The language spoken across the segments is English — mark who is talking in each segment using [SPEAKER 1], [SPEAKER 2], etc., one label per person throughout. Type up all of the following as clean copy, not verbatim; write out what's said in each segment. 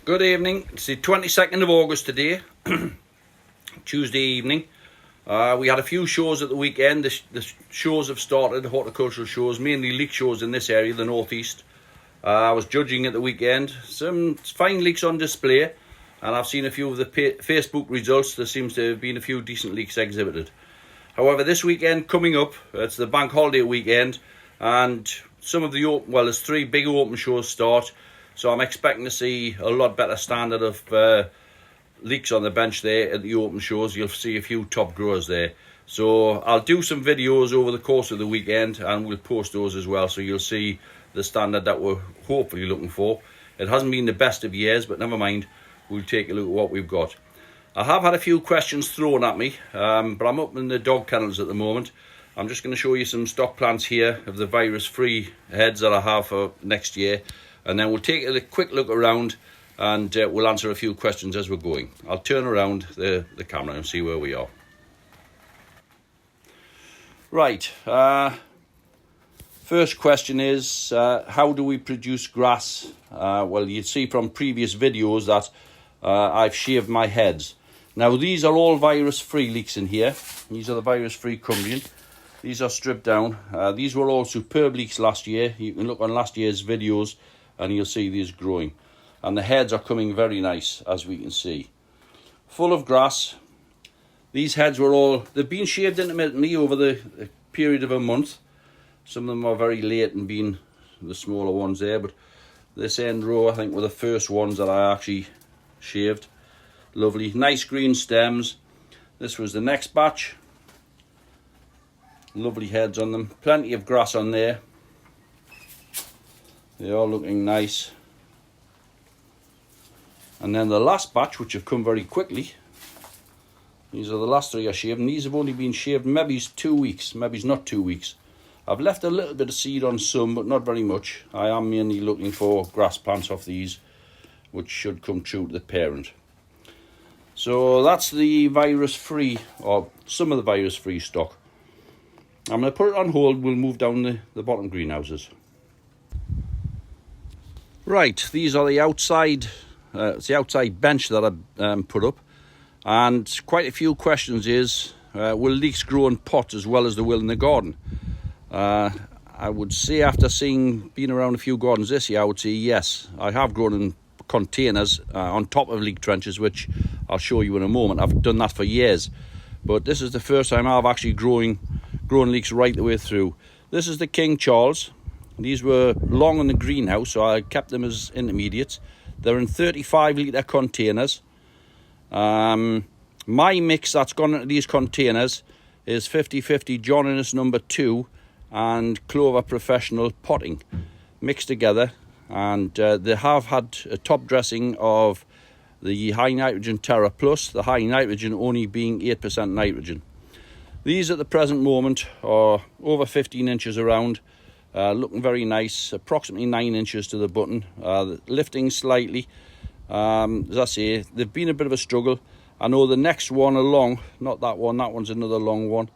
[SPEAKER 1] Good evening. It's the 22nd of August today, Tuesday evening. We had a few shows at the weekend. The shows have started, horticultural shows, mainly leek shows in this area, the northeast. I was judging at the weekend. Some fine leeks on display, and I've seen a few of the Facebook results. There seems to have been a few decent leeks exhibited. However, this weekend coming up, it's the bank holiday weekend, and some of the there's 3 big open shows start. So I'm expecting to see a lot better standard of leeks on the bench there at the open shows. You'll see a few top growers there. So I'll do some videos over the course of the weekend and we'll post those as well. So you'll see the standard that we're hopefully looking for. It hasn't been the best of years, but never mind. We'll take a look at what we've got. I have had a few questions thrown at me, but I'm up in the dog kennels at the moment. I'm just going to show you some stock plants here of the virus-free heads that I have for next year. And then we'll take a quick look around and we'll answer a few questions as we're going. I'll turn around the camera and see where we are. Right, first question is, how do we produce grass? Well, you'd see from previous videos that I've shaved my heads. Now, these are all virus-free leeks in here. These are the virus-free Cumbrian. These are stripped down. These were all superb leeks last year. You can look on last year's videos and you'll see these growing. And the heads are coming very nice, as we can see. Full of grass. These heads they've been shaved intermittently over the period of a month. Some of them are very late and being the smaller ones there, but this end row, I think, were the first ones that I actually shaved. Lovely, nice green stems. This was the next batch. Lovely heads on them. Plenty of grass on there. They are looking nice. And then the last batch, which have come very quickly. These are the last 3 I shaved, and these have only been shaved maybe 2 weeks, maybe not 2 weeks. I've left a little bit of seed on some, but not very much. I am mainly looking for grass plants off these, which should come true to the parent. So that's the virus-free, or some of the virus-free stock. I'm going to put it on hold. We'll move down the bottom greenhouses. Right, these are the outside, it's the outside bench that I put up, and quite a few questions is, will leeks grow in pots as well as they will in the garden? I would say, after being around a few gardens this year, I would say yes. I have grown in containers on top of leek trenches, which I'll show you in a moment. I've done that for years, but this is the first time I've actually grown leeks right the way through. This is the King Charles. These were long in the greenhouse, so I kept them as intermediates. They're in 35 litre containers. My mix that's gone into these containers is 50-50 John Innes number 2 and Clover Professional potting mixed together. And they have had a top dressing of the high nitrogen Terra Plus, the high nitrogen only being 8% nitrogen. These at the present moment are over 15 inches around. Looking very nice, approximately 9 inches to the button, lifting slightly. As I say, they've been a bit of a struggle. I know the next one along, not that one's another long one,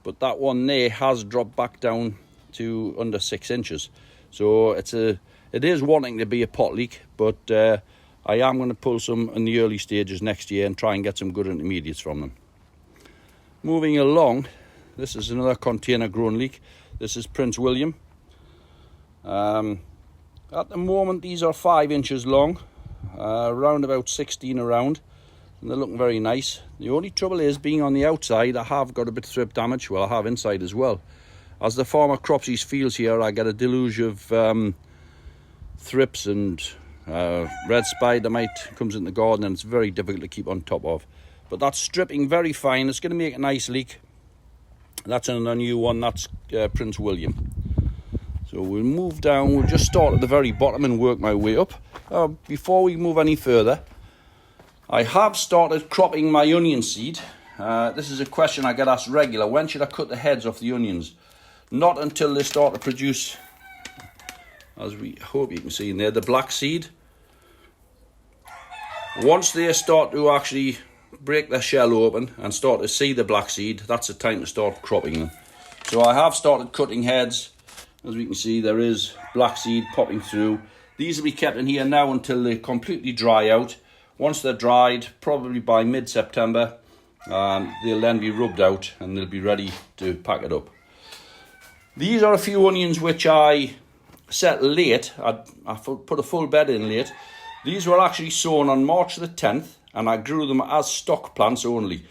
[SPEAKER 1] but that one there has dropped back down to under 6 inches. So it is wanting to be a pot leek, but I am going to pull some in the early stages next year and try and get some good intermediates from them. Moving along, this is another container grown leek. This is Prince William. At the moment, these are 5 inches long, around about 16 around, and they're looking very nice. The only trouble is, being on the outside, I have got a bit of thrip damage. Well, I have inside as well. As the farmer crops his fields here, I get a deluge of thrips and red spider mite comes in the garden, and it's very difficult to keep on top of. But that's stripping very fine. It's going to make a nice leek. That's another new one. That's Prince William. So we'll move down. We'll just start at the very bottom and work my way up. Before we move any further, I have started cropping my onion seed. This is a question I get asked regular. When should I cut the heads off the onions? Not until they start to produce, as we hope you can see in there, the black seed. Once they start to actually break their shell open and start to see the black seed, that's the time to start cropping them. So I have started cutting heads. As we can see, there is black seed popping through. These will be kept in here now until they completely dry out. Once they're dried, probably by mid-September, they'll then be rubbed out and they'll be ready to pack it up. These are a few onions which I set late. I put a full bed in late. These were actually sown on March the 10th, and I grew them as stock plants only.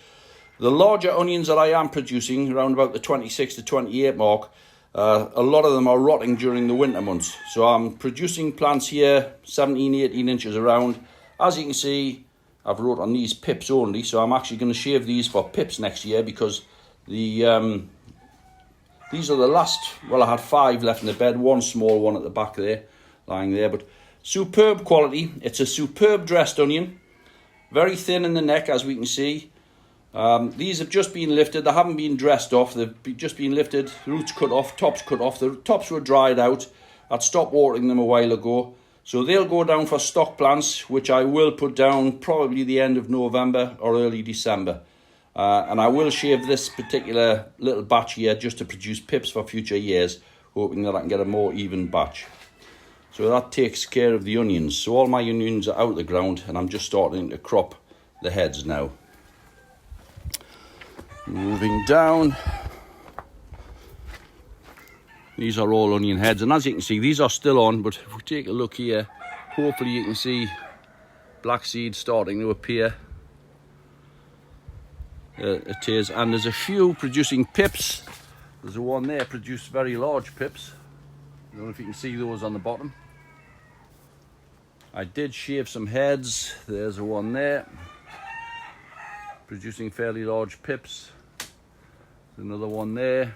[SPEAKER 1] The larger onions that I am producing, around about the 26 to 28 mark, a lot of them are rotting during the winter months. So I'm producing plants here 17, 18 inches around. As you can see, I've wrote on these pips only, so I'm actually going to shave these for pips next year, because these are the last. Well, I had 5 left in the bed, one small one at the back there, lying there, but superb quality. It's a superb dressed onion, very thin in the neck, as we can see. These have just been lifted. They haven't been dressed off. They've just been lifted, roots cut off, tops cut off. The tops were dried out. I'd stopped watering them a while ago. So they'll go down for stock plants, which I will put down probably the end of November or early December. And I will shave this particular little batch here just to produce pips for future years, hoping that I can get a more even batch. So that takes care of the onions. So all my onions are out of the ground, and I'm just starting to crop the heads now. Moving down, these are all onion heads, and as you can see, these are still on, but if we take a look here, hopefully you can see black seed starting to appear. It is, and there's a few producing pips. There's a one there produced very large pips. I don't know if you can see those on the bottom. I did shave some heads. There's a one there producing fairly large pips. There's another one there.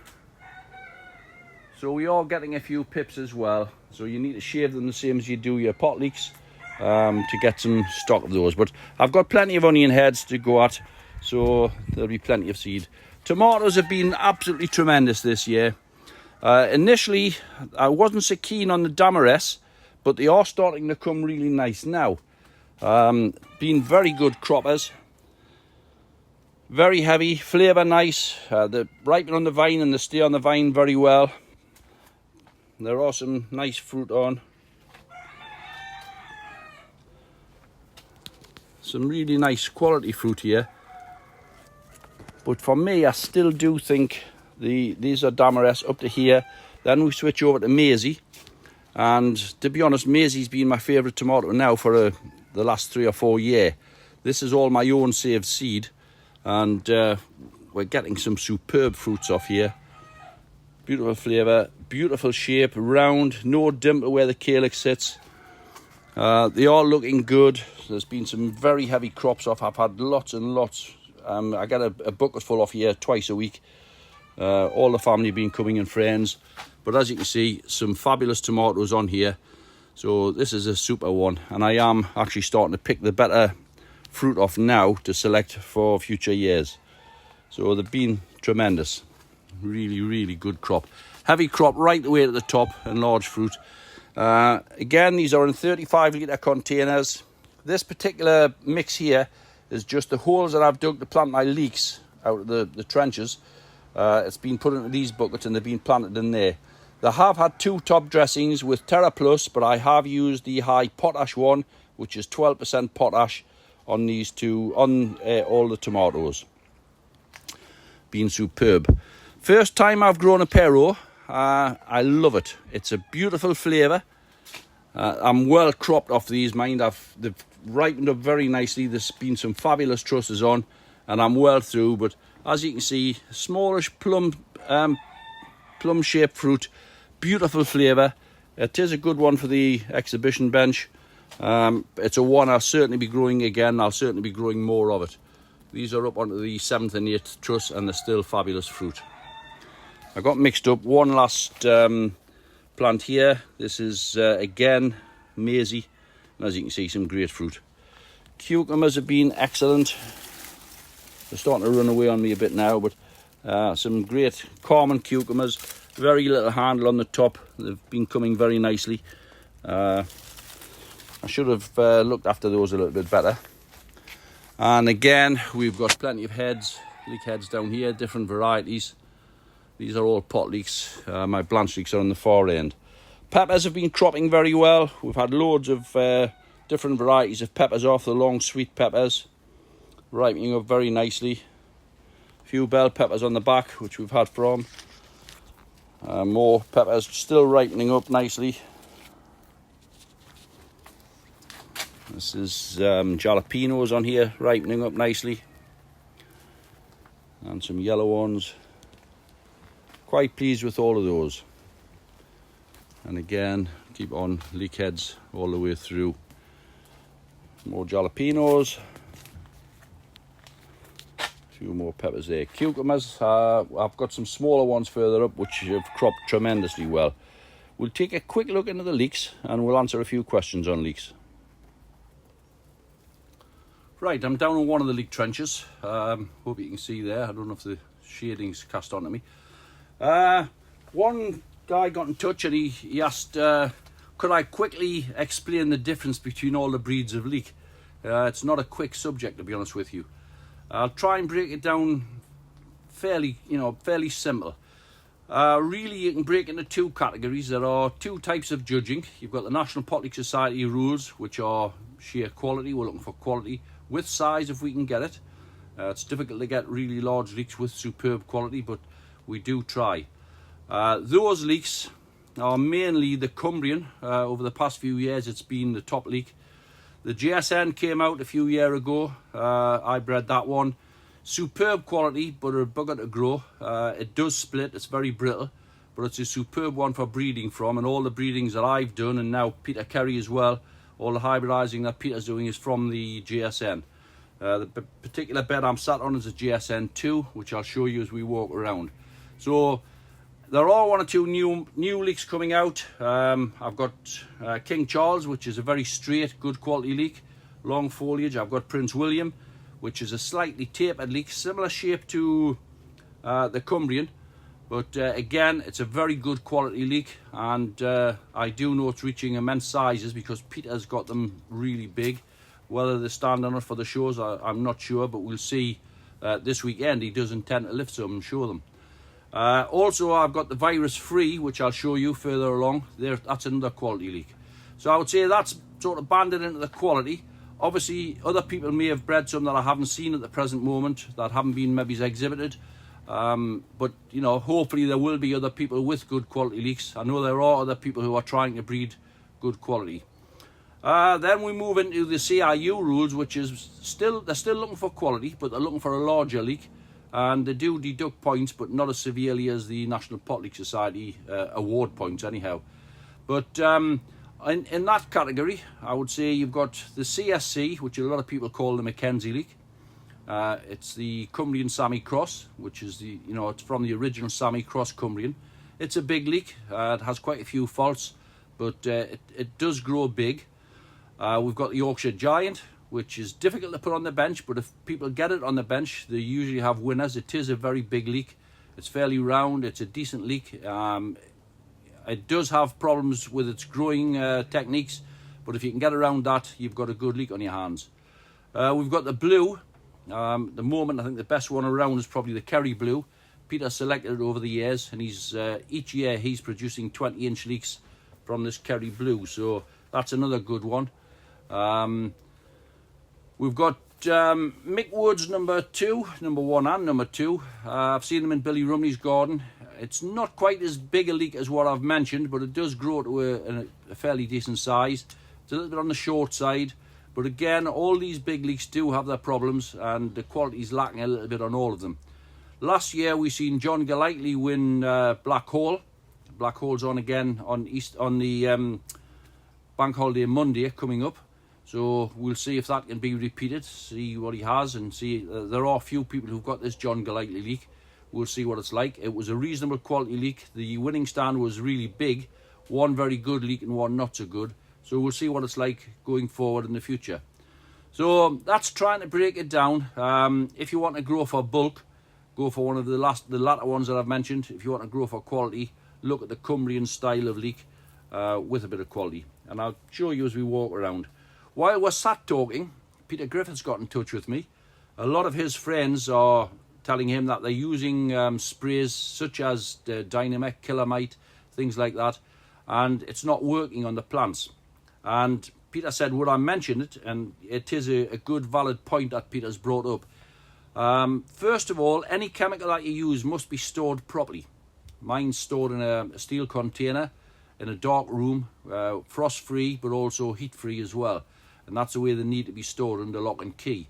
[SPEAKER 1] So we are getting a few pips as well. So you need to shave them the same as you do your pot leeks to get some stock of those. But I've got plenty of onion heads to go at, so there'll be plenty of seed. Tomatoes have been absolutely tremendous this year. Initially, I wasn't so keen on the Damares, but they are starting to come really nice now. Been very good croppers. Very heavy, flavour nice. They ripen on the vine and they stay on the vine very well. There are some nice fruit on. Some really nice quality fruit here. But for me, I still do think these are Damares up to here. Then we switch over to Maisie. And to be honest, Maisie's been my favourite tomato now for the last 3 or 4 years. This is all my own saved seed. And we're getting some superb fruits off here. Beautiful flavour, beautiful shape, round, no dimple where the calyx sits. They are looking good. There's been some very heavy crops off. I've had lots and lots. I get a bucket full off here twice a week. All the family have been coming and friends. But as you can see, some fabulous tomatoes on here. So this is a super one. And I am actually starting to pick the better fruit off now to select for future years. So they've been tremendous. Really, really good crop. Heavy crop right the way to the top and large fruit. Again, these are in 35 litre containers. This particular mix here is just the holes that I've dug to plant my leeks out of the trenches. It's been put into these buckets and they've been planted in there. They have had 2 top dressings with Terra Plus, but I have used the high potash one, which is 12% potash on these two, on all the tomatoes. Been superb. First time I've grown a Pero. I love it. It's a beautiful flavour. I'm well cropped off these, mind. They've ripened up very nicely. There's been some fabulous trusses on, and I'm well through. But as you can see, smallish plum-shaped fruit, beautiful flavour. It is a good one for the exhibition bench. It's a one I'll certainly be growing again. I'll certainly be growing more of it. These are up onto the 7th and 8th truss, and they're still fabulous fruit. I got mixed up one last plant here. This is again Maisie, and as you can see, some great fruit. Cucumbers have been excellent. They're starting to run away on me a bit now, but some great common cucumbers. Very little handle on the top. They've been coming very nicely. I should have looked after those a little bit better. And again, we've got plenty of heads, leek heads down here, different varieties. These are all pot leeks. My blanch leeks are on the far end. Peppers have been cropping very well. We've had loads of different varieties of peppers off, the long sweet peppers, ripening up very nicely. A few bell peppers on the back, which we've had from. More peppers still ripening up nicely. This is jalapenos on here, ripening up nicely. And some yellow ones. Quite pleased with all of those. And again, keep on leek heads all the way through. More jalapenos. A few more peppers there. Cucumbers, I've got some smaller ones further up which have cropped tremendously well. We'll take a quick look into the leeks and we'll answer a few questions on leeks. Right, I'm down in one of the leek trenches. Hope you can see there. I don't know if the shading's cast onto me. One guy got in touch and he asked, could I quickly explain the difference between all the breeds of leek? It's not a quick subject, to be honest with you. I'll try and break it down fairly simple. Really, you can break into two categories. There are two types of judging. You've got the National Pottery Society rules, which are sheer quality. We're looking for quality with size if we can get it. It's difficult to get really large leeks with superb quality, but we do try. Those leeks are mainly the Cumbrian. Over the past few years, it's been the top leek. The GSN came out a few years ago. I bred that one. Superb quality, but a bugger to grow. It does split. It's very brittle, but it's a superb one for breeding from. And all the breedings that I've done, and now Peter Kerry as well, all the hybridizing that Peter's doing is from the GSN. The particular bed I'm sat on is a GSN 2, which I'll show you as we walk around. So there are one or two new leeks coming out. I've got King Charles, which is a very straight, good quality leek, long foliage. I've got Prince William, which is a slightly tapered leek, similar shape to the Cumbrian, but again, it's a very good quality leek, and I do know it's reaching immense sizes because Peter's got them really big. Whether they stand on it for the shows, I'm not sure, but we'll see this weekend. He does intend to lift some and show them. Also, I've got the virus free, which I'll show you further along. That's another quality leek. So I would say that's sort of banded into the quality. Obviously, other people may have bred some that I haven't seen at the present moment, that haven't been maybe exhibited. But, you know, hopefully there will be other people with good quality leeks. I know there are other people who are trying to breed good quality. Then we move into the CIU rules, which is they're still looking for quality, but they're looking for a larger leek. And they do deduct points, but not as severely as the National Pottery Society award points anyhow. But in that category, I would say you've got the CSC, which a lot of people call the Mackenzie leek. It's the Cumbrian Sammy Cross, which is it's from the original Sammy Cross Cumbrian. It's a big leek. It has quite a few faults, but it does grow big. We've got the Yorkshire Giant, which is difficult to put on the bench, but if people get it on the bench, they usually have winners. It is a very big leek. It's fairly round. It's a decent leek. It does have problems with its growing techniques, but if you can get around that, you've got a good leek on your hands. We've got the blue. At the moment, I think the best one around is probably the Kerry Blue. Peter selected it over the years, and each year he's producing 20-inch leeks from this Kerry Blue, so that's another good one. We've got Mick Woods number 1 and number 2. I've seen them in Billy Rumley's garden. It's not quite as big a leek as what I've mentioned, but it does grow to a fairly decent size. It's a little bit on the short side, but again, all these big leeks do have their problems, and the quality's lacking a little bit on all of them. Last year we seen John Golightly win Black Hole. Black Hole's on again on the Bank Holiday Monday coming up. So we'll see if that can be repeated, see what he has, and see. There are a few people who've got this John Golightly leek. We'll see what it's like. It was a reasonable quality leek. The winning stand was really big. One very good leek and one not so good. So we'll see what it's like going forward in the future. So that's trying to break it down. If you want to grow for bulk, go for one of the latter ones that I've mentioned. If you want to grow for quality, look at the Cumbrian style of leek with a bit of quality. And I'll show you as we walk around. While we're sat talking, Peter Griffith's got in touch with me. A lot of his friends are telling him that they're using sprays such as the Dynamec, Killamite, things like that. and it's not working on the plants. And Peter said, would I mention it? And it is a good valid point that Peter's brought up. First of all, any chemical that you use must be stored properly. Mine's stored in a steel container in a dark room, frost free but also heat free as well, and that's the way they need to be stored, under lock and key.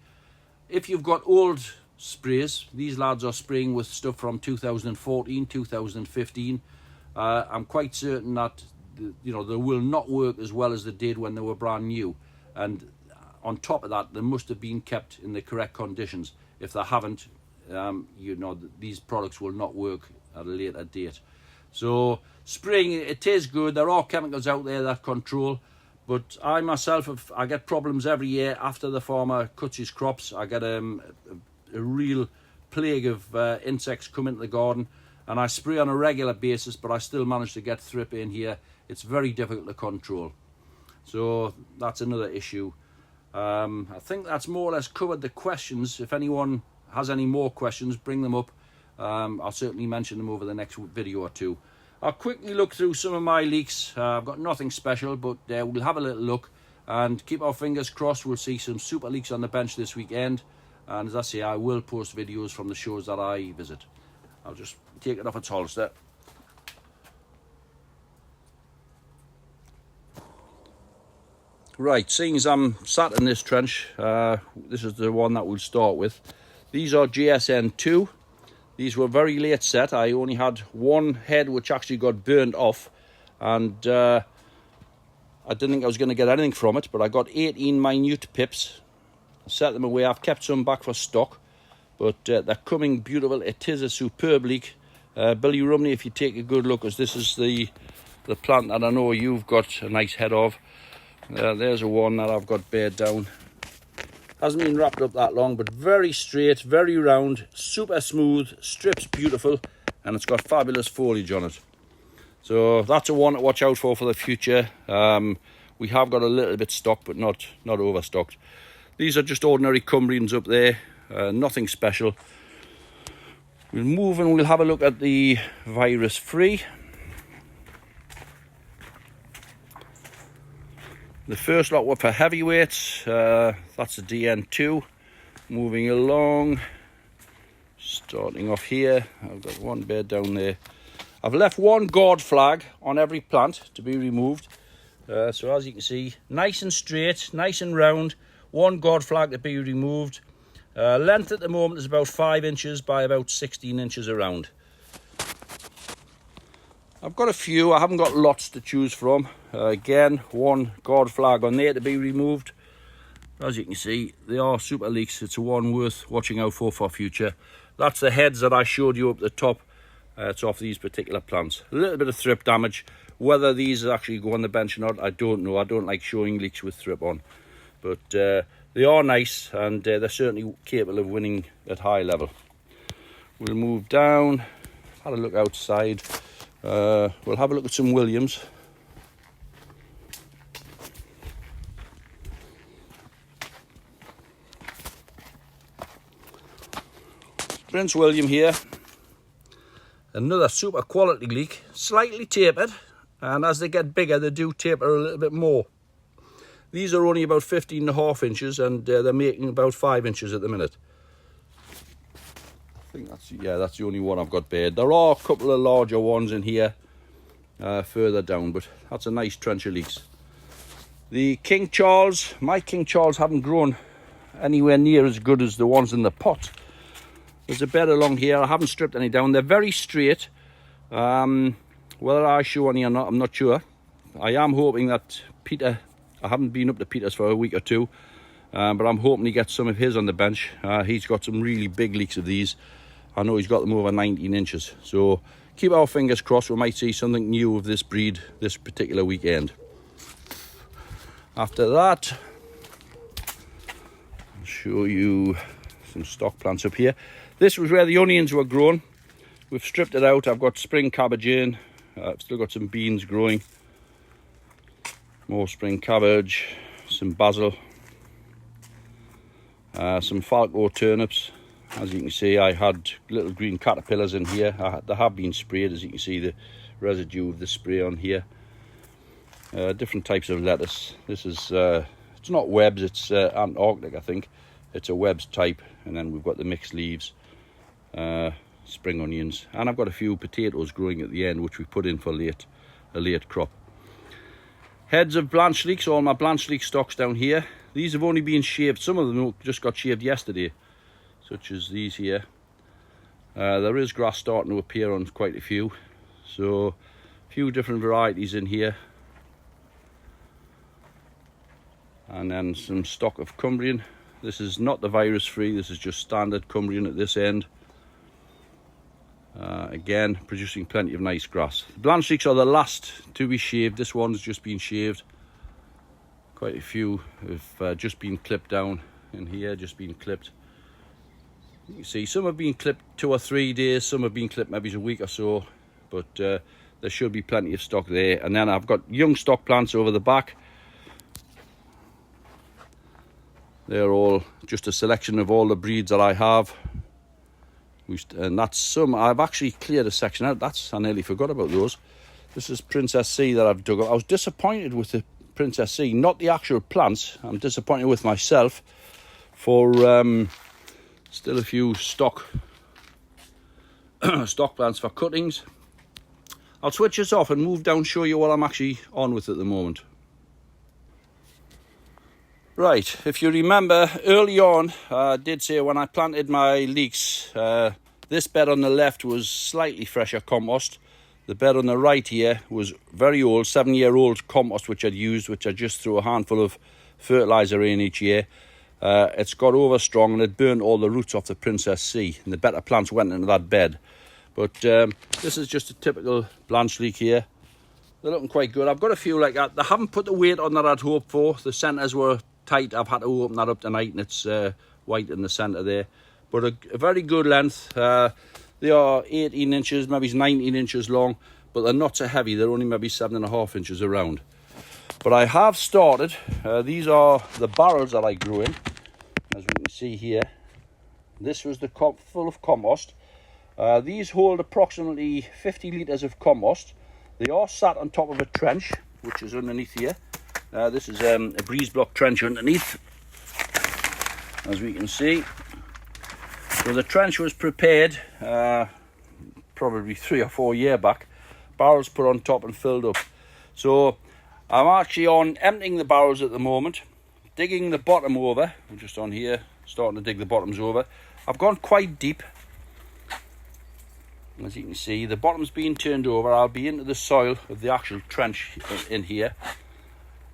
[SPEAKER 1] If you've got old sprays, these lads are spraying with stuff from 2014, 2015, I'm quite certain that they will not work as well as they did when they were brand new. And on top of that, they must have been kept in the correct conditions. If they haven't, these products will not work at a later date. So spraying, it is good. There are chemicals out there that control, but I myself, I get problems every year after the farmer cuts his crops. I get a real plague of insects come into the garden, and I spray on a regular basis, but I still manage to get thrip in here. It's very difficult to control. So that's another issue. I think that's more or less covered the questions. If anyone has any more questions, bring them up. I'll certainly mention them over the next video or two. I'll quickly look through some of my leeks. I've got nothing special, but we'll have a little look and keep our fingers crossed. We'll see some super leeks on the bench this weekend. And as I say, I will post videos from the shows that I visit. I'll just take it off its holster. Right, seeing as I'm sat in this trench, this is the one that we'll start with. These are GSN2. These were very late set. I only had one head which actually got burnt off, and I didn't think I was going to get anything from it, but I got 18 minute pips. I set them away. I've kept some back for stock, but they're coming beautiful. It is a superb leek. Billy Rumney, if you take a good look, as this is the plant that I know you've got a nice head of. There's a one that I've got bared down. Hasn't been wrapped up that long, but very straight, very round, super smooth, strips beautiful, and it's got fabulous foliage on it. So that's a one to watch out for the future. We have got a little bit stocked, but not overstocked. These are just ordinary Cumbrians up there, nothing special. We'll move and we'll have a look at the virus free. The first lot were for heavyweights. That's a DN2. Moving along, starting off here. I've got one bed down there. I've left one gourd flag on every plant to be removed. So as you can see, nice and straight, nice and round. One gourd flag to be removed. Length at the moment is about 5 inches by about 16 inches around. I've got a few. I haven't got lots to choose from. Again, one gourd flag on there to be removed. As you can see, they are super leeks. It's a one worth watching out for future. That's the heads that I showed you up the top. It's off these particular plants. A little bit of thrip damage. Whether these actually go on the bench or not, I don't know. I don't like showing leeks with thrip on. But they are nice, and they're certainly capable of winning at high level. We'll move down, have a look outside. We'll have a look at some Williams. Prince William here. Another super quality leek, slightly tapered, and as they get bigger they do taper a little bit more. These are only about 15.5 inches, and they're making about 5 inches at the minute. I think that's the only one I've got bared. There are a couple of larger ones in here further down, but that's a nice trench of leeks. The King Charles, my King Charles haven't grown anywhere near as good as the ones in the pot. There's a bed along here. I haven't stripped any down. They're very straight. Whether I show any or not, I'm not sure. I am hoping that Peter, I haven't been up to Peter's for a week or two, but I'm hoping he gets some of his on the bench. He's got some really big leeks of these. I know he's got them over 19 inches. So keep our fingers crossed. We might see something new of this breed this particular weekend. After that, I'll show you some stock plants up here. This was where the onions were grown. We've stripped it out. I've got spring cabbage in. I've still got some beans growing. More spring cabbage, some basil, some Falco turnips. As you can see, I had little green caterpillars in here. They have been sprayed, as you can see the residue of the spray on here. different types of lettuce. This is, it's not Webb's, it's Antarctic, I think. It's a Webb's type. And then we've got the mixed leaves, spring onions. And I've got a few potatoes growing at the end, which we put in for a late crop. Heads of blanched leeks, all my blanched leek stocks down here. These have only been shaved. Some of them just got shaved yesterday, such as these here. There is grass starting to appear on quite a few. So, a few different varieties in here. And then some stock of Cumbrian. This is not the virus free, this is just standard Cumbrian at this end. Again, producing plenty of nice grass. The blanched leeks are the last to be shaved. This one's just been shaved. Quite a few have just been clipped down in here, just been clipped. You can see some have been clipped 2 or 3 days, some have been clipped maybe a week or so, but there should be plenty of stock there. And then I've got young stock plants over the back. They're all just a selection of all the breeds that I have. And that's some, I've actually cleared a section out. I nearly forgot about those. This is Princess C that I've dug up. I was disappointed with the Princess C, not the actual plants. I'm disappointed with myself for still a few stock plants for cuttings. I'll switch this off and move down, show you what I'm actually on with at the moment. Right, if you remember early on, I did say when I planted my leeks, this bed on the left was slightly fresher compost. The bed on the right here was very old, 7-year-old compost which I'd used, which I just threw a handful of fertiliser in each year. It's got over strong and it burnt all the roots off the Princess C, and the better plants went into that bed. But this is just a typical blanched leek here. They're looking quite good. I've got a few like that. They haven't put the weight on that I'd hoped for. The centres were tight. I've had to open that up tonight and it's white in the centre there. But a very good length. They are 18 inches, maybe 19 inches long, but they're not so heavy. They're only maybe 7.5 inches around. But I have started, these are the barrels that I grew in, as we can see here. This was the full of compost. These hold approximately 50 litres of compost. They are sat on top of a trench, which is underneath here. This is a breeze block trench underneath, as we can see. So the trench was prepared probably 3 or 4 years back. Barrels put on top and filled up. So I'm actually on emptying the barrels at the moment, digging the bottom over. I'm just on here, starting to dig the bottoms over. I've gone quite deep. As you can see, the bottom's being turned over. I'll be into the soil of the actual trench in here.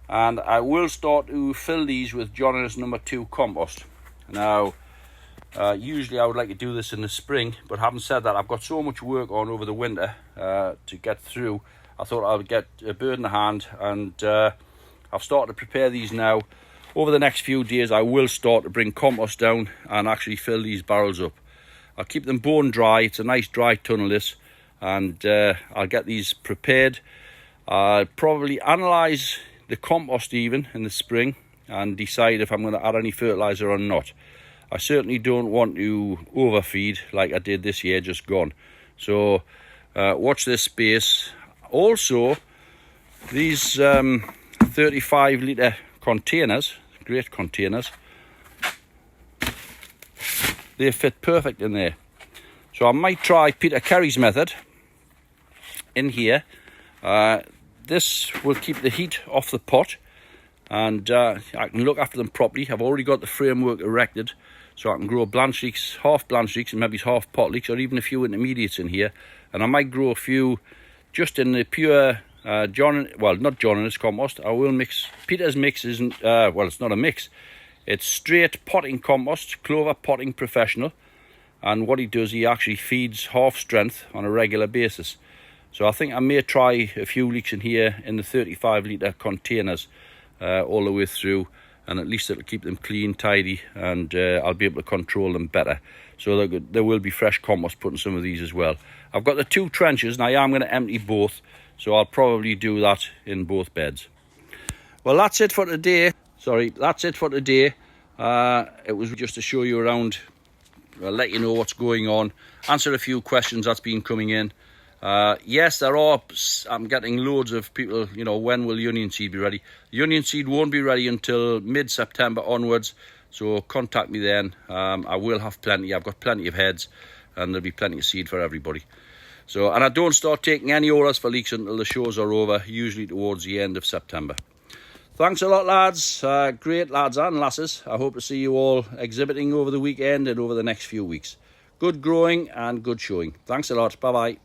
[SPEAKER 1] And I will start to fill these with John Innes number 2 compost. Now, usually I would like to do this in the spring, but having said that, I've got so much work on over the winter to get through. I thought I would get a bird in the hand, and I've started to prepare these now. Over the next few days, I will start to bring compost down and actually fill these barrels up. I'll keep them bone dry. It's a nice dry tunnel this, and I'll get these prepared. I'll probably analyse the compost even in the spring and decide if I'm going to add any fertiliser or not. I certainly don't want to overfeed like I did this year, just gone. So watch this space. Also, these 35 litre containers, great containers, they fit perfect in there. So I might try Peter Carey's method in here. This will keep the heat off the pot, and I can look after them properly. I've already got the framework erected, so I can grow blanched leeks, half blanched leeks and maybe half pot leeks, or even a few intermediates in here. And I might grow a few just in the pure not John Innes compost. I will mix. Peter's mix isn't, well, it's not a mix. It's straight potting compost, Clover Potting Professional. And what he does, he actually feeds half strength on a regular basis. So I think I may try a few leeks in here in the 35 litre containers all the way through. And at least it'll keep them clean, tidy, and I'll be able to control them better. So there will be fresh compost put in some of these as well. I've got the 2 trenches, and I am going to empty both. So I'll probably do that in both beds. Well, that's it for today. That's it for today. It was just to show you around, let you know what's going on, answer a few questions that's been coming in, Yes, I'm getting loads of people, when will Union Seed be ready? Union Seed won't be ready until mid-September onwards, so contact me then. I will have plenty. I've got plenty of heads, and there'll be plenty of seed for everybody. So, and I don't start taking any orders for leeks until the shows are over, usually towards the end of September. Thanks a lot, lads. Great lads and lasses. I hope to see you all exhibiting over the weekend and over the next few weeks. Good growing and good showing. Thanks a lot. Bye-bye.